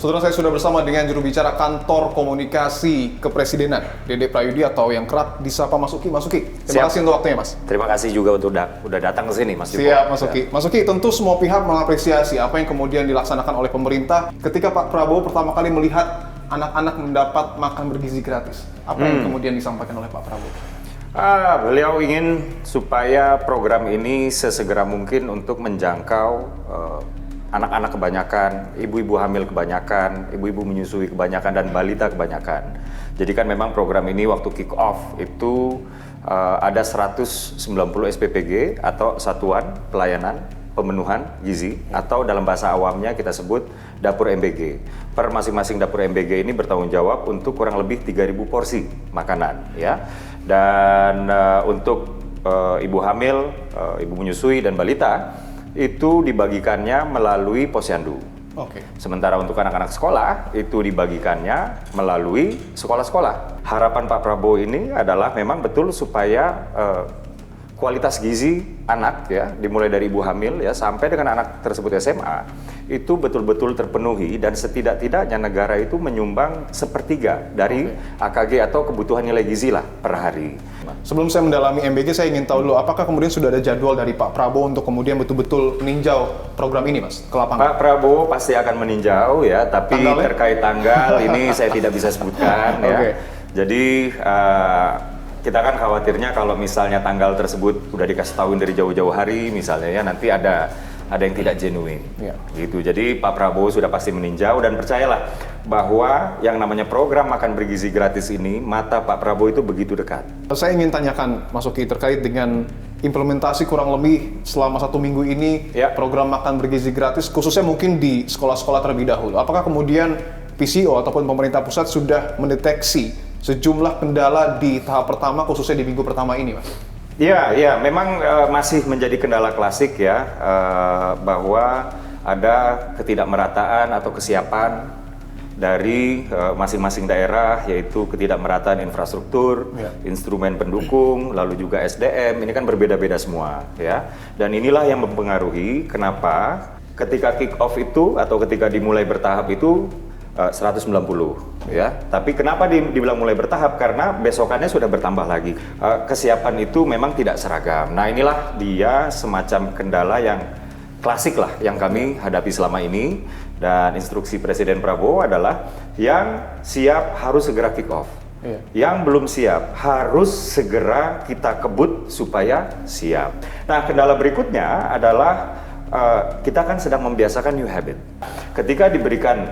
Saudara, saya sudah bersama dengan juru bicara Kantor Komunikasi Kepresidenan, Dede Prayudi atau yang kerap disapa Mas Uki. Mas Uki, terima kasih untuk waktunya, Mas. Terima kasih juga untuk udah datang ke sini, Mas. Siap, Mas Uki. Mas Uki, tentu semua pihak mengapresiasi apa yang kemudian dilaksanakan oleh pemerintah ketika Pak Prabowo pertama kali melihat anak-anak mendapat makan bergizi gratis. Apa yang kemudian disampaikan oleh Pak Prabowo? Beliau ingin supaya program ini sesegera mungkin untuk menjangkau anak-anak kebanyakan, ibu-ibu hamil kebanyakan, ibu-ibu menyusui kebanyakan, dan balita kebanyakan. Jadi kan memang program ini waktu kick off itu ada 190 SPPG atau Satuan Pelayanan Pemenuhan Gizi, atau dalam bahasa awamnya kita sebut dapur MBG. Per masing-masing dapur MBG ini bertanggung jawab untuk kurang lebih 3.000 porsi makanan, ya. Dan untuk ibu hamil, ibu menyusui, dan balita itu dibagikannya melalui posyandu. Oke. Sementara untuk anak-anak sekolah itu dibagikannya melalui sekolah-sekolah. Harapan Pak Prabowo ini adalah memang betul supaya kualitas gizi anak, ya, dimulai dari ibu hamil, ya, sampai dengan anak tersebut SMA itu betul-betul terpenuhi, dan setidak-tidaknya negara itu menyumbang 1/3 dari AKG atau kebutuhan nilai gizi lah per hari. Sebelum saya mendalami MBG, saya ingin tahu dulu apakah kemudian sudah ada jadwal dari Pak Prabowo untuk kemudian betul-betul meninjau program ini, Mas, ke lapangan? Pak Prabowo pasti akan meninjau, ya, tapi Tanggalnya? terkait tanggal ini saya tidak bisa sebutkan, ya. Oke. Jadi kita kan khawatirnya kalau misalnya tanggal tersebut udah dikasih tahuin dari jauh-jauh hari misalnya, ya, nanti ada yang tidak genuine, Ya. gitu. Jadi Pak Prabowo sudah pasti meninjau, dan percayalah bahwa yang namanya program makan bergizi gratis ini, mata Pak Prabowo itu begitu dekat. Saya ingin tanyakan, Mas Uki, terkait dengan implementasi kurang lebih selama 1 minggu ini, Ya. program makan bergizi gratis, khususnya mungkin di sekolah-sekolah terlebih dahulu. Apakah kemudian PCO ataupun pemerintah pusat sudah mendeteksi sejumlah kendala di tahap pertama, khususnya di minggu pertama ini, Mas? Ya, memang masih menjadi kendala klasik, ya, bahwa ada ketidakmerataan atau kesiapan dari masing-masing daerah, yaitu ketidakmerataan infrastruktur, Ya. instrumen pendukung, lalu juga SDM, ini kan berbeda-beda semua, ya. Dan inilah yang mempengaruhi kenapa ketika kick off itu atau ketika dimulai bertahap itu 190, ya. Tapi kenapa dibilang mulai bertahap? Karena besokannya sudah bertambah lagi. Kesiapan itu memang tidak seragam. Nah, inilah dia semacam kendala yang klasik lah yang kami hadapi selama ini. Dan instruksi Presiden Prabowo adalah yang siap harus segera kick off. Iya. Yang belum siap harus segera kita kebut supaya siap. Nah, kendala berikutnya adalah kita kan sedang membiasakan new habit. Ketika diberikan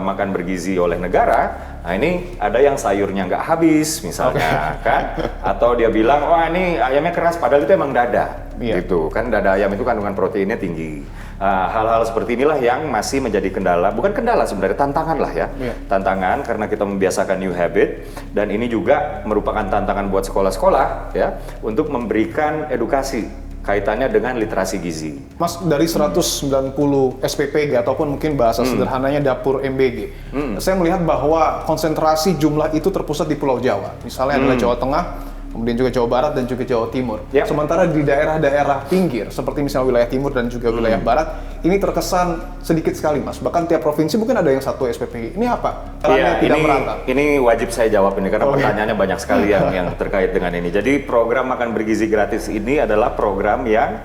makan bergizi oleh negara, nah ini ada yang sayurnya nggak habis misalnya, kan? Atau dia bilang, wah ini ayamnya keras, padahal itu emang dada, gitu. Kan dada ayam itu kandungan proteinnya tinggi. Hal-hal seperti inilah yang masih menjadi kendala, bukan kendala sebenarnya, tantangan lah, ya. Tantangan karena kita membiasakan new habit, dan ini juga merupakan tantangan buat sekolah-sekolah, ya, untuk memberikan edukasi kaitannya dengan literasi gizi. Mas, dari 190 SPPG ataupun mungkin bahasa sederhananya dapur MBG, saya melihat bahwa konsentrasi jumlah itu terpusat di Pulau Jawa. Misalnya adalah Jawa Tengah, kemudian juga Jawa Barat dan juga Jawa Timur. Ya. Sementara di daerah-daerah pinggir, seperti misalnya wilayah timur dan juga wilayah barat, ini terkesan sedikit sekali, Mas. Bahkan tiap provinsi mungkin ada yang 1 SPPG. Ini apa? Karena tidak merata. Ini wajib saya jawab ini karena pertanyaannya banyak sekali yang terkait dengan ini. Jadi program makan bergizi gratis ini adalah program yang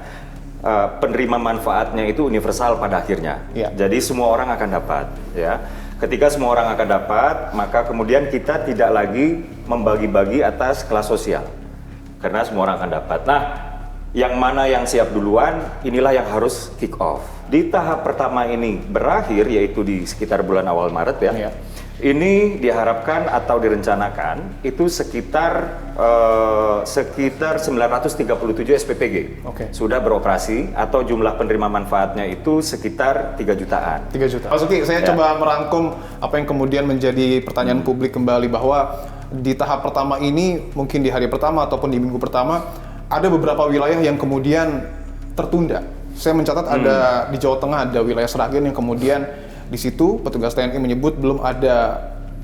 penerima manfaatnya itu universal pada akhirnya. Ya. Jadi semua orang akan dapat, ya. Ketika semua orang akan dapat, maka kemudian kita tidak lagi membagi-bagi atas kelas sosial, karena semua orang akan dapat. Nah, yang mana yang siap duluan, inilah yang harus kick off. Di tahap pertama ini berakhir, yaitu di sekitar bulan awal Maret, ya. Ya. Ini diharapkan atau direncanakan itu sekitar 937 SPPG sudah beroperasi, atau jumlah penerima manfaatnya itu sekitar 3 jutaan. 3 juta. Mas Uki, saya coba merangkum apa yang kemudian menjadi pertanyaan publik kembali, bahwa di tahap pertama ini, mungkin di hari pertama ataupun di minggu pertama, ada beberapa wilayah yang kemudian tertunda. Saya mencatat ada di Jawa Tengah, ada wilayah Sragen yang kemudian di situ petugas TNI menyebut belum ada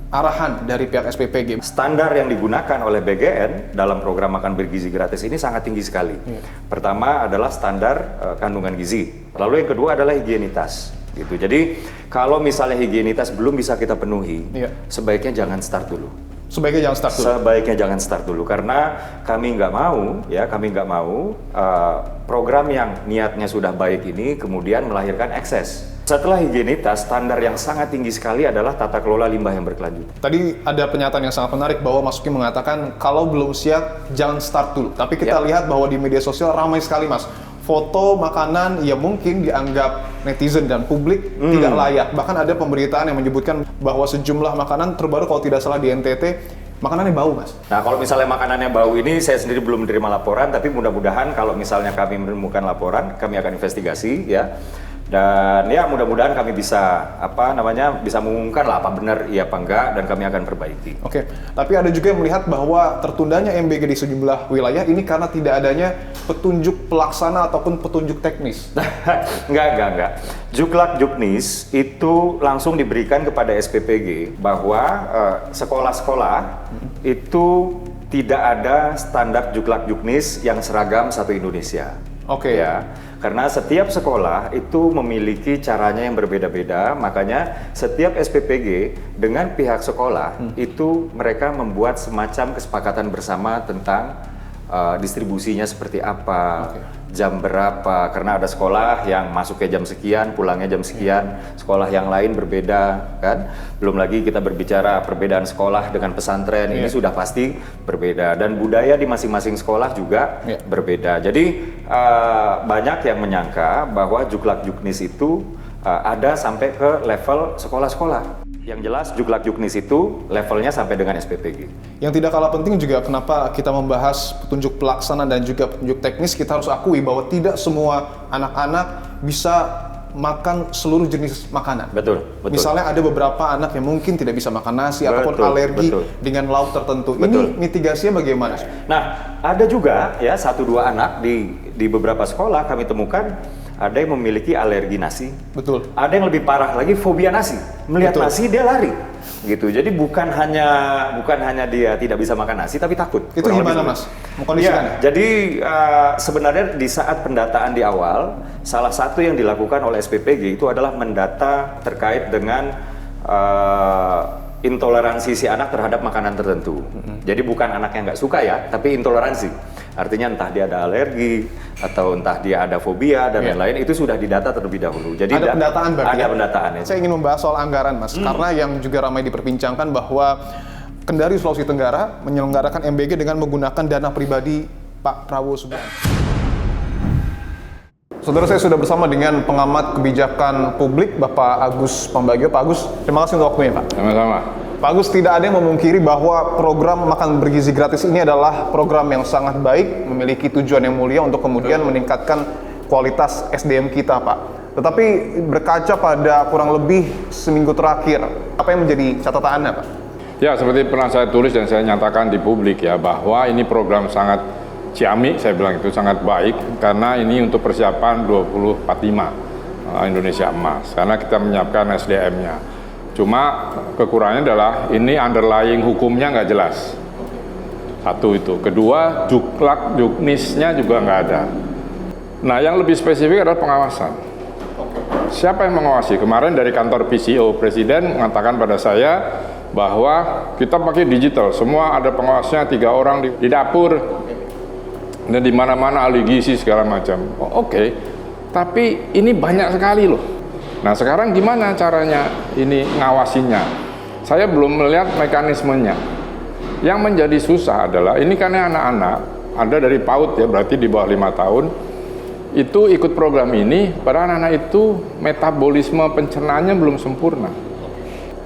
arahan dari pihak SPPG. Standar yang digunakan oleh BGN dalam program makan bergizi gratis ini sangat tinggi sekali. Pertama adalah standar kandungan gizi. Lalu yang kedua adalah higienitas. gitu. Jadi kalau misalnya higienitas belum bisa kita penuhi, Iya. sebaiknya jangan start dulu. Sebaiknya jangan start dulu. Sebaiknya jangan start dulu karena kami nggak mau program yang niatnya sudah baik ini kemudian melahirkan ekses. Setelah higienitas, standar yang sangat tinggi sekali adalah tata kelola limbah yang berkelanjutan. Tadi ada pernyataan yang sangat menarik bahwa Mas Uki mengatakan kalau belum siap jangan start dulu. Tapi kita lihat bahwa di media sosial ramai sekali, Mas. Foto makanan yang mungkin dianggap netizen dan publik tidak layak. Bahkan ada pemberitaan yang menyebutkan bahwa sejumlah makanan terbaru kalau tidak salah di NTT, makanannya bau, Mas. Nah, kalau misalnya makanannya bau ini, saya sendiri belum menerima laporan, tapi mudah-mudahan kalau misalnya kami menemukan laporan, kami akan investigasi, ya. Dan ya mudah-mudahan kami bisa bisa mengumumkan lah apa benar iya apa enggak, dan kami akan perbaiki. Oke, tapi ada juga yang melihat bahwa tertundanya MBG di sejumlah wilayah ini karena tidak adanya petunjuk pelaksana ataupun petunjuk teknis. Enggak. Juklak Juknis itu langsung diberikan kepada SPPG bahwa sekolah-sekolah itu tidak ada standar Juklak Juknis yang seragam satu Indonesia. Oke. Ya, karena setiap sekolah itu memiliki caranya yang berbeda-beda, makanya setiap SPPG dengan pihak sekolah itu mereka membuat semacam kesepakatan bersama tentang distribusinya seperti apa, jam berapa, karena ada sekolah yang masuknya jam sekian, pulangnya jam sekian, sekolah yang lain berbeda, kan? Belum lagi kita berbicara perbedaan sekolah dengan pesantren, ini sudah pasti berbeda, dan budaya di masing-masing sekolah juga berbeda. Jadi banyak yang menyangka bahwa Juklak Juknis itu ada sampai ke level sekolah-sekolah. Yang jelas Juklak Juknis itu levelnya sampai dengan SPPG. Yang tidak kalah penting juga kenapa kita membahas petunjuk pelaksana dan juga petunjuk teknis, kita harus akui bahwa tidak semua anak-anak bisa makan seluruh jenis makanan. Betul. Misalnya ada beberapa anak yang mungkin tidak bisa makan nasi ataupun alergi dengan lauk tertentu. Ini mitigasinya bagaimana? Nah, ada juga ya 1-2 anak di beberapa sekolah kami temukan ada yang memiliki alergi nasi. Betul. Ada yang lebih parah lagi fobia nasi. Melihat nasi dia lari. Gitu. Jadi bukan hanya dia tidak bisa makan nasi tapi takut. Itu gimana, Mas? Ya, jadi sebenarnya di saat pendataan di awal, salah satu yang dilakukan oleh SPPG itu adalah mendata terkait dengan intoleransi si anak terhadap makanan tertentu. Jadi bukan anak yang nggak suka ya, tapi intoleransi. Artinya entah dia ada alergi atau entah dia ada fobia dan lain-lain, itu sudah didata terlebih dahulu. Jadi ada pendataan berarti. Ada pendataannya. Saya ingin membahas soal anggaran, Mas, karena yang juga ramai diperbincangkan bahwa Kendari Sulawesi Tenggara menyelenggarakan MBG dengan menggunakan dana pribadi Pak Prabowo Subianto. Saudara, saya sudah bersama dengan pengamat kebijakan publik Bapak Agus Pambagio. Pak Agus, terima kasih untuk waktunya, Pak. Sama-sama. Pak Agus, tidak ada yang memungkiri bahwa program makan bergizi gratis ini adalah program yang sangat baik, memiliki tujuan yang mulia untuk kemudian meningkatkan kualitas SDM kita, Pak. Tetapi berkaca pada kurang lebih seminggu terakhir, apa yang menjadi catatan Anda, Pak? Ya, seperti pernah saya tulis dan saya nyatakan di publik ya, bahwa ini program sangat ciamik, saya bilang itu sangat baik, karena ini untuk persiapan 2045 Indonesia Emas, karena kita menyiapkan SDM-nya. Cuma kekurangannya adalah ini underlying hukumnya nggak jelas. Satu itu. Kedua, Juklak Juknisnya juga nggak ada. Nah, yang lebih spesifik adalah pengawasan. Siapa yang mengawasi? Kemarin dari kantor PCO, Presiden mengatakan pada saya bahwa kita pakai digital. Semua ada pengawasnya, 3 orang di dapur. Dan di mana-mana ahli gizi segala macam. Oke. Tapi ini banyak sekali loh. Nah, sekarang gimana caranya ini ngawasinya? Saya belum melihat mekanismenya. Yang menjadi susah adalah, ini karena anak-anak, ada dari PAUD ya, berarti di bawah 5 tahun, itu ikut program ini, padahal anak-anak itu metabolisme pencernaannya belum sempurna.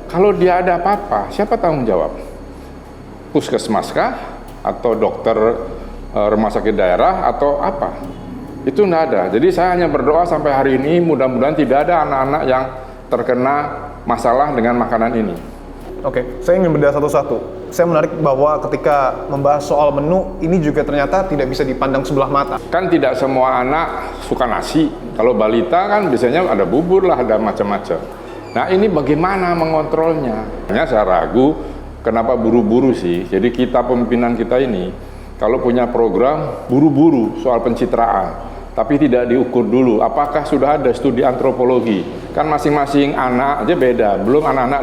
Kalau dia ada apa-apa, siapa tanggung jawab? Puskesmas kah? Atau dokter rumah sakit daerah? Atau apa? Itu enggak ada. Jadi saya hanya berdoa sampai hari ini mudah-mudahan tidak ada anak-anak yang terkena masalah dengan makanan ini. Oke, saya ingin bedah satu-satu. Saya menarik bahwa ketika membahas soal menu, ini juga ternyata tidak bisa dipandang sebelah mata. Kan tidak semua anak suka nasi. Kalau balita kan biasanya ada bubur lah, ada macam-macam. Nah, ini bagaimana mengontrolnya? Hanya saya ragu kenapa buru-buru sih. Jadi kita pemimpinan kita ini kalau punya program buru-buru soal pencitraan. tapi tidak diukur dulu. Apakah sudah ada studi antropologi? Kan masing-masing anak aja beda, belum anak-anak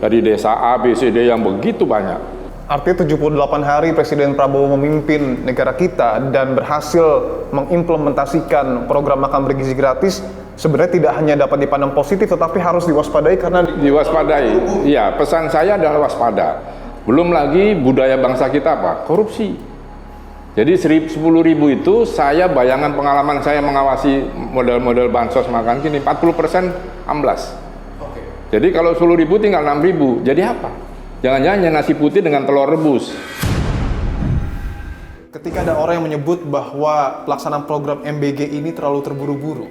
dari desa A, B, C, D yang begitu banyak. Artinya 78 hari Presiden Prabowo memimpin negara kita dan berhasil mengimplementasikan program makan bergizi gratis, sebenarnya tidak hanya dapat dipandang positif tetapi harus diwaspadai karena Diwaspadai. Iya, pesan saya adalah waspada. Belum lagi budaya bangsa kita apa? Korupsi. Jadi 10.000 itu saya bayangan pengalaman saya mengawasi model-model bansos makan kini 40% amblas. Jadi kalau 10.000 tinggal 6.000. Jadi apa? Jangan-jangan nasi putih dengan telur rebus. ketika ada orang yang menyebut bahwa pelaksanaan program MBG ini terlalu terburu-buru.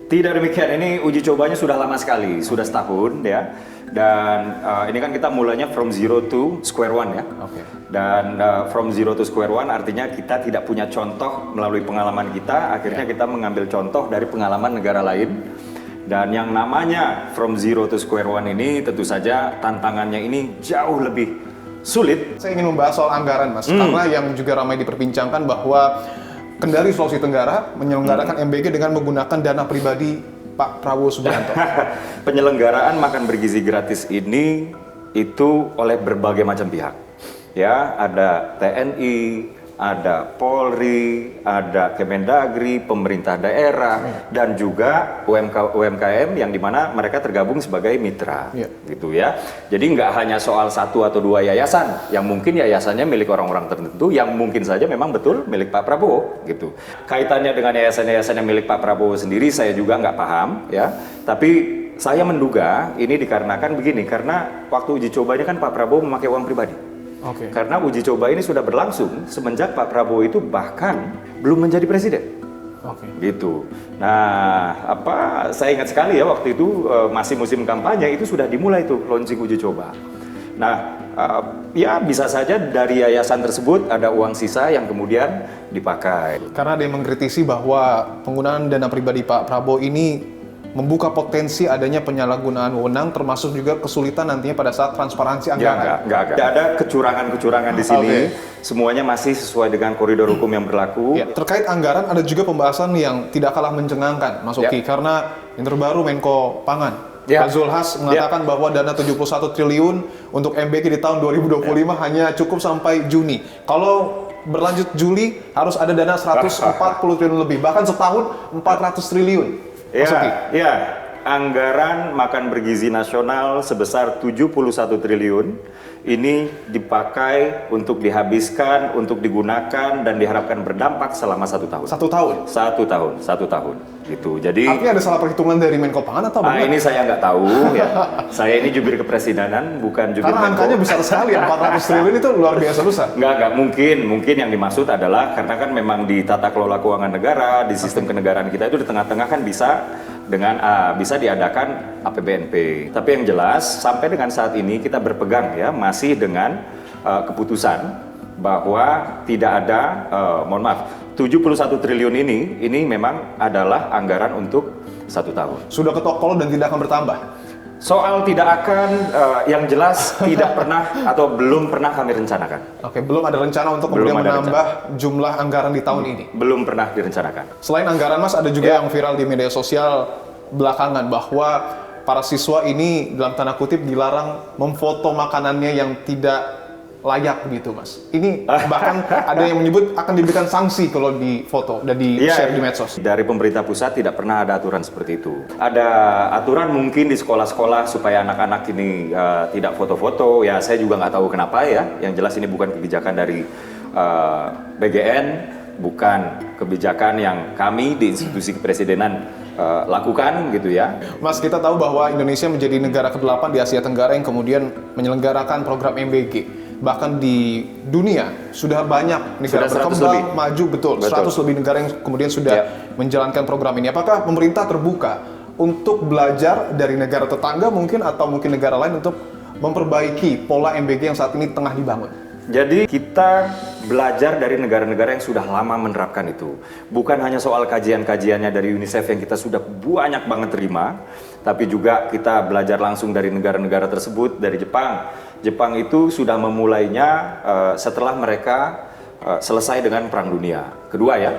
Tidak demikian, ini uji cobanya sudah lama sekali, sudah setahun ya. Dan ini kan kita mulainya from zero to square one ya. Oke. Dan from zero to square one artinya kita tidak punya contoh melalui pengalaman kita, akhirnya kita mengambil contoh dari pengalaman negara lain. Dan yang namanya from zero to square one ini tentu saja tantangannya ini jauh lebih sulit. Saya ingin membahas soal anggaran, Mas, karena yang juga ramai diperbincangkan bahwa Kendari Sulawesi Tenggara menyelenggarakan MBG dengan menggunakan dana pribadi Pak Prabowo Subianto. Penyelenggaraan makan bergizi gratis ini itu oleh berbagai macam pihak. Ya, ada TNI, ada Polri, ada Kemendagri, pemerintah daerah, dan juga UMKM yang dimana mereka tergabung sebagai mitra, gitu ya. Jadi nggak hanya soal satu atau dua yayasan, yang mungkin yayasannya milik orang-orang tertentu, yang mungkin saja memang betul milik Pak Prabowo, gitu. Kaitannya dengan yayasan-yayasan yang milik Pak Prabowo sendiri, saya juga nggak paham, ya. Tapi saya menduga ini dikarenakan begini, karena waktu uji cobanya kan Pak Prabowo memakai uang pribadi. Oke. Karena uji coba ini sudah berlangsung semenjak Pak Prabowo itu bahkan belum menjadi presiden. Oke. Gitu. Nah, saya ingat sekali ya waktu itu masih musim kampanye itu sudah dimulai tuh launching uji coba. Nah, ya bisa saja dari yayasan tersebut ada uang sisa yang kemudian dipakai. Karena ada yang mengkritisi bahwa penggunaan dana pribadi Pak Prabowo ini membuka potensi adanya penyalahgunaan wewenang, termasuk juga kesulitan nantinya pada saat transparansi anggaran. Enggak ada kecurangan-kecurangan di sini. Semuanya masih sesuai dengan koridor hukum yang berlaku. Ya, terkait anggaran ada juga pembahasan yang tidak kalah mencengangkan, Mas Oki, karena yang terbaru Menko Pangan Pak Zulhas mengatakan bahwa dana 71 triliun untuk MBG di tahun 2025 hanya cukup sampai Juni. Kalau berlanjut Juli harus ada dana 140 triliun lebih, bahkan setahun 400 triliun. Ya, anggaran makan bergizi nasional sebesar 71 triliun ini dipakai untuk dihabiskan, untuk digunakan dan diharapkan berdampak selama 1 tahun. 1 tahun? 1 tahun, gitu. Jadi artinya ada salah perhitungan dari Menko Pangan atau bagaimana? Ini saya nggak tahu ya. Saya ini jubir kepresidenan, bukan jubir karena Menko. angkanya besar sekali, 400 triliun itu luar biasa besar. Nggak mungkin yang dimaksud adalah karena kan memang di tata kelola keuangan negara, di sistem kenegaraan kita itu di tengah-tengah kan bisa diadakan APBNP. Tapi yang jelas sampai dengan saat ini kita berpegang ya masih dengan keputusan bahwa tidak ada, 71 triliun ini memang adalah anggaran untuk 1 tahun. Sudah ketok palu dan tidak akan bertambah. Soal tidak akan, yang jelas tidak pernah atau belum pernah kami rencanakan. Oke, belum ada rencana untuk kemudian menambah jumlah anggaran di tahun ini. Belum pernah direncanakan. Selain anggaran, Mas, ada juga yang viral di media sosial belakangan bahwa para siswa ini dalam tanda kutip dilarang memfoto makanannya yang tidak layak begitu, Mas. Ini bahkan ada yang menyebut akan diberikan sanksi kalau difoto dan di-share di medsos. Dari pemerintah pusat tidak pernah ada aturan seperti itu. Ada aturan mungkin di sekolah-sekolah supaya anak-anak ini tidak foto-foto. Ya, saya juga nggak tahu kenapa ya. Yang jelas ini bukan kebijakan dari BGN, bukan kebijakan yang kami di institusi kepresidenan lakukan gitu ya. Mas, kita tahu bahwa Indonesia menjadi negara ke-8 di Asia Tenggara yang kemudian menyelenggarakan program MBG. Bahkan di dunia sudah banyak negara berkembang, maju, betul. 100 lebih negara yang kemudian sudah menjalankan program ini. Apakah pemerintah terbuka untuk belajar dari negara tetangga mungkin atau mungkin negara lain untuk memperbaiki pola MBG yang saat ini tengah dibangun? Jadi kita belajar dari negara-negara yang sudah lama menerapkan itu. Bukan hanya soal kajian-kajiannya dari UNICEF yang kita sudah banyak banget terima, tapi juga kita belajar langsung dari negara-negara tersebut, dari Jepang. Jepang itu sudah memulainya setelah mereka selesai dengan Perang Dunia Kedua ya.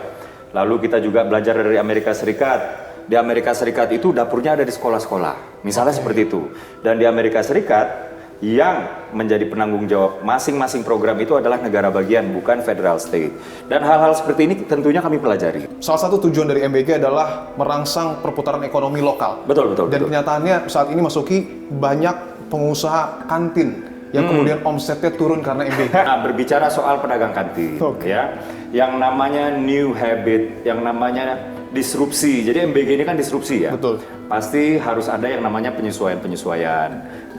Lalu kita juga belajar dari Amerika Serikat. Di Amerika Serikat itu dapurnya ada di sekolah-sekolah, misalnya seperti itu. Dan di Amerika Serikat yang menjadi penanggung jawab masing-masing program itu adalah negara bagian, bukan federal state. Dan hal-hal seperti ini tentunya kami pelajari. Salah satu tujuan dari MBG adalah merangsang perputaran ekonomi lokal. Betul. Dan kenyataannya saat ini Mas Uki banyak pengusaha kantin yang kemudian omsetnya turun karena MBG. Nah, berbicara soal pedagang kantin, ya, yang namanya new habit, yang namanya disrupsi. Jadi MBG ini kan disrupsi ya. Betul. Pasti harus ada yang namanya penyesuaian-penyesuaian.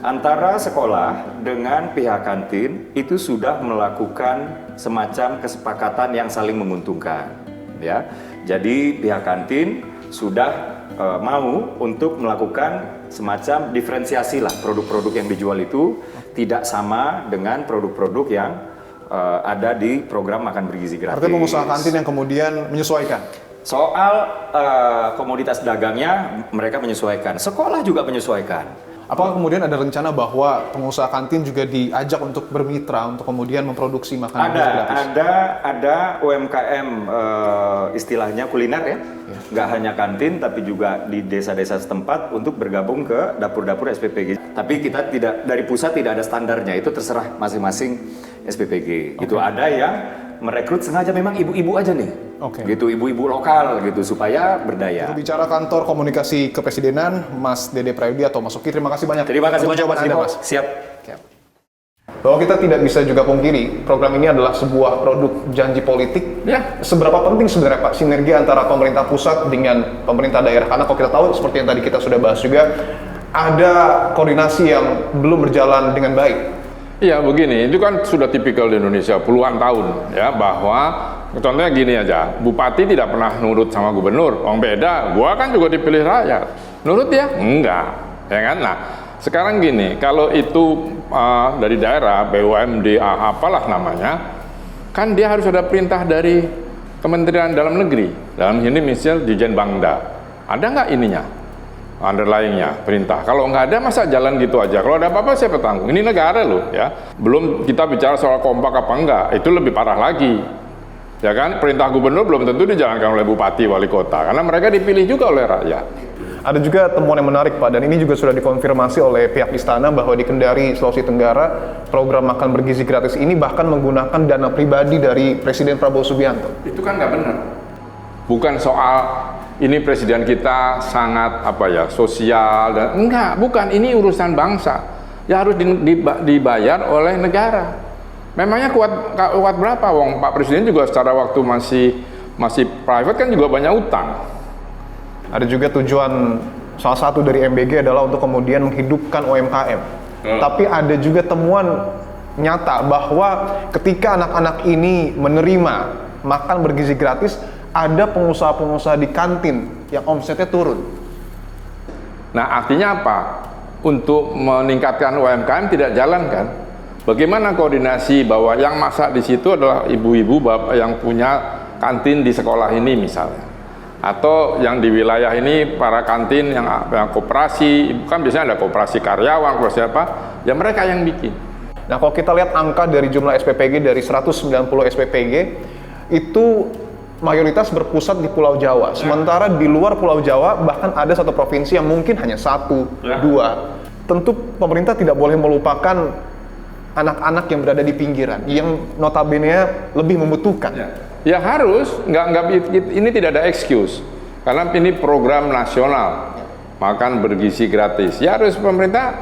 Antara sekolah dengan pihak kantin itu sudah melakukan semacam kesepakatan yang saling menguntungkan, ya. Jadi pihak kantin sudah mau untuk melakukan semacam diferensiasi lah, produk-produk yang dijual itu tidak sama dengan produk-produk yang ada di program makan bergizi gratis. Artinya pengusaha kantin yang kemudian menyesuaikan. Soal komoditas dagangnya mereka menyesuaikan, sekolah juga menyesuaikan. Apakah kemudian ada rencana bahwa pengusaha kantin juga diajak untuk bermitra untuk kemudian memproduksi makanan gratis? Ada UMKM istilahnya kuliner ya, nggak hanya kantin tapi juga di desa-desa setempat untuk bergabung ke dapur-dapur SPPG. Tapi kita tidak, dari pusat tidak ada standarnya, itu terserah masing-masing SPPG. Itu ada yang merekrut sengaja memang ibu-ibu aja nih. Gitu, ibu-ibu lokal gitu supaya berdaya. Untuk bicara kantor komunikasi kepresidenan, Mas Dede Prayudi atau Mas Uki, terima kasih banyak. Terima kasih banyak Mas Dimo. Siap. Bahwa kita tidak bisa juga pungkiri, program ini adalah sebuah produk janji politik. Ya. Seberapa penting sebenarnya Pak sinergi antara pemerintah pusat dengan pemerintah daerah? Karena kalau kita tahu seperti yang tadi kita sudah bahas juga, ada koordinasi yang belum berjalan dengan baik. Iya begini, itu kan sudah tipikal di Indonesia puluhan tahun ya, bahwa contohnya gini aja, bupati tidak pernah nurut sama gubernur. Orang beda, gua kan juga dipilih rakyat. Nurut ya? Enggak, ya kan? Nah, sekarang gini, kalau itu dari daerah, BUMD, apalah namanya, kan dia harus ada perintah dari Kementerian Dalam Negeri. Dalam ini misalnya Dirjen Bangda. Ada nggak ininya? Underlying-nya, perintah. Kalau nggak ada, masa jalan gitu aja? Kalau ada apa-apa, siapa tanggung? Ini negara loh, ya. Belum kita bicara soal kompak apa enggak, itu lebih parah lagi. Ya kan, perintah gubernur belum tentu dijalankan oleh bupati, wali kota, karena mereka dipilih juga oleh rakyat. Ada juga temuan yang menarik Pak, dan ini juga sudah dikonfirmasi oleh pihak istana bahwa di Kendari, Sulawesi Tenggara, program makan bergizi gratis ini bahkan menggunakan dana pribadi dari Presiden Prabowo Subianto. Itu kan nggak benar. Bukan soal ini presiden kita sangat sosial dan enggak, bukan, ini urusan bangsa. Ya harus dibayar oleh negara. Memangnya kuat berapa? Wong Pak Presiden juga secara waktu masih private kan juga banyak utang. Ada juga tujuan salah satu dari MBG adalah untuk kemudian menghidupkan UMKM. Tapi ada juga temuan nyata bahwa ketika anak-anak ini menerima makan bergizi gratis, ada pengusaha-pengusaha di kantin yang omsetnya turun. Nah, artinya apa? Untuk meningkatkan UMKM tidak jalan kan? Bagaimana koordinasi bahwa yang masak di situ adalah ibu-ibu bapak yang punya kantin di sekolah ini misalnya, atau yang di wilayah ini para kantin yang koperasi, kan biasanya ada koperasi karyawan, koperasi apa? Ya mereka yang bikin. Nah, kalau kita lihat angka dari jumlah SPPG dari 190 SPPG itu mayoritas berpusat di Pulau Jawa. Sementara di luar Pulau Jawa bahkan ada satu provinsi yang mungkin hanya 1, 2. Tentu pemerintah tidak boleh melupakan anak-anak yang berada di pinggiran, yang notabene lebih membutuhkan. Ya harus, ini tidak ada excuse. Karena ini program nasional, makan bergizi gratis. Ya harus pemerintah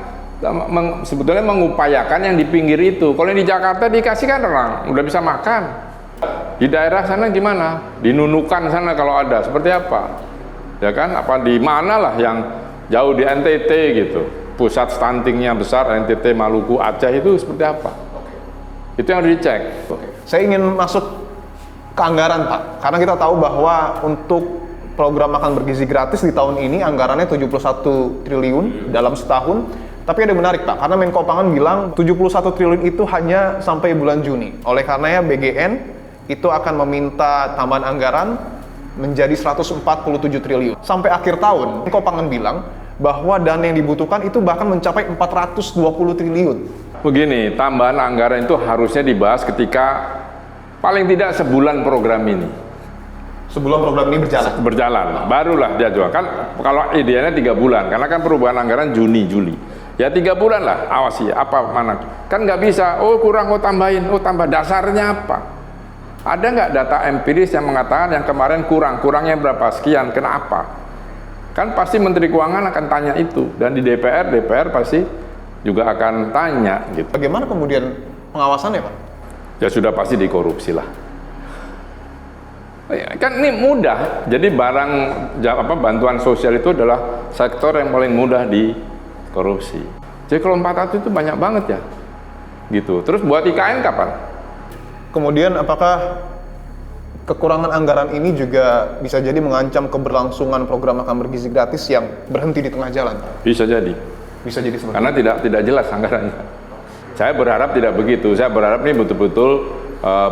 sebetulnya mengupayakan yang di pinggir itu. Kalau di Jakarta dikasihkan orang, udah bisa makan. Di daerah sana gimana? Di Nunukan sana kalau ada, seperti apa? Ya kan? Apa di mana lah yang jauh di NTT gitu, pusat stuntingnya besar, NTT, Maluku, Aceh itu seperti apa? Itu yang harus dicek. Saya ingin masuk ke anggaran Pak, karena kita tahu bahwa untuk program makan bergizi gratis di tahun ini anggarannya 71 triliun dalam setahun. Tapi ada yang menarik Pak, karena Menko Pangan bilang 71 triliun itu hanya sampai bulan Juni. Oleh karenanya BGN itu akan meminta tambahan anggaran menjadi 147 triliun. Sampai akhir tahun, Menko Pangan bilang bahwa dana yang dibutuhkan itu bahkan mencapai 420 triliun. Begini, tambahan anggaran itu harusnya dibahas ketika paling tidak sebulan program ini. Sebelum program ini berjalan, barulah dia jual. Kan kalau idealnya 3 bulan, karena kan perubahan anggaran Juni, Juli. Ya 3 bulan lah, awasi apa mana. Kan nggak bisa, oh kurang, oh tambahin, oh tambah. Dasarnya apa? Ada nggak data empiris yang mengatakan yang kemarin kurangnya berapa, sekian, kenapa? Kan pasti Menteri Keuangan akan tanya itu. Dan di DPR pasti juga akan tanya gitu. Bagaimana kemudian pengawasannya, Pak? Ya sudah pasti dikorupsi lah. Kan ini mudah. Jadi bantuan sosial itu adalah sektor yang paling mudah dikorupsi. Jadi kalau 400 itu banyak banget ya. Gitu. Terus buat IKN kapan? Kemudian apakah kekurangan anggaran ini juga bisa jadi mengancam keberlangsungan program makan bergizi gratis yang berhenti di tengah jalan? Bisa jadi. Bisa jadi seperti karena tidak jelas anggarannya. Saya berharap tidak begitu. Saya berharap ini betul-betul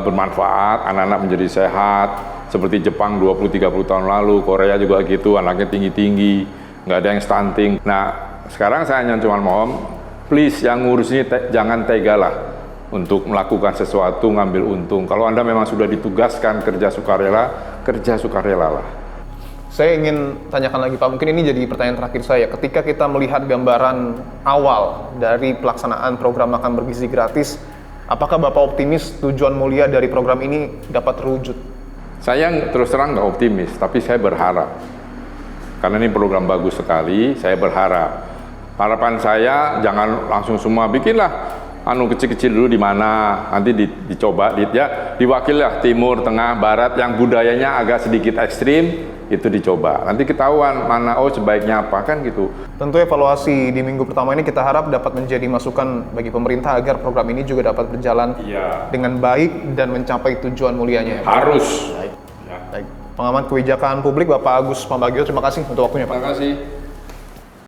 bermanfaat, anak-anak menjadi sehat, seperti Jepang 20-30 tahun lalu, Korea juga gitu, anaknya tinggi-tinggi, nggak ada yang stunting. Nah, sekarang saya hanya cuma mohon, please yang ngurus ini jangan tega lah untuk melakukan sesuatu ngambil untung. Kalau Anda memang sudah ditugaskan kerja sukarela lah. Saya ingin tanyakan lagi Pak, mungkin ini jadi pertanyaan terakhir saya. Ketika kita melihat gambaran awal dari pelaksanaan program makan bergizi gratis, apakah Bapak optimis tujuan mulia dari program ini dapat terwujud? Saya terus terang nggak optimis, tapi saya berharap. Karena ini program bagus sekali, saya berharap. Harapan saya jangan langsung semua bikinlah kecil-kecil dulu di mana, nanti dicoba, diwakillah Timur, Tengah, Barat yang budayanya agak sedikit ekstrim, itu dicoba. Nanti ketahuan mana, oh sebaiknya apa, kan gitu. Tentu evaluasi di minggu pertama ini kita harap dapat menjadi masukan bagi pemerintah agar program ini juga dapat berjalan dengan baik dan mencapai tujuan mulianya. Harus. Baik. Pengamat kebijakan publik Bapak Agus Pambagio, terima kasih untuk waktunya Pak. Terima kasih.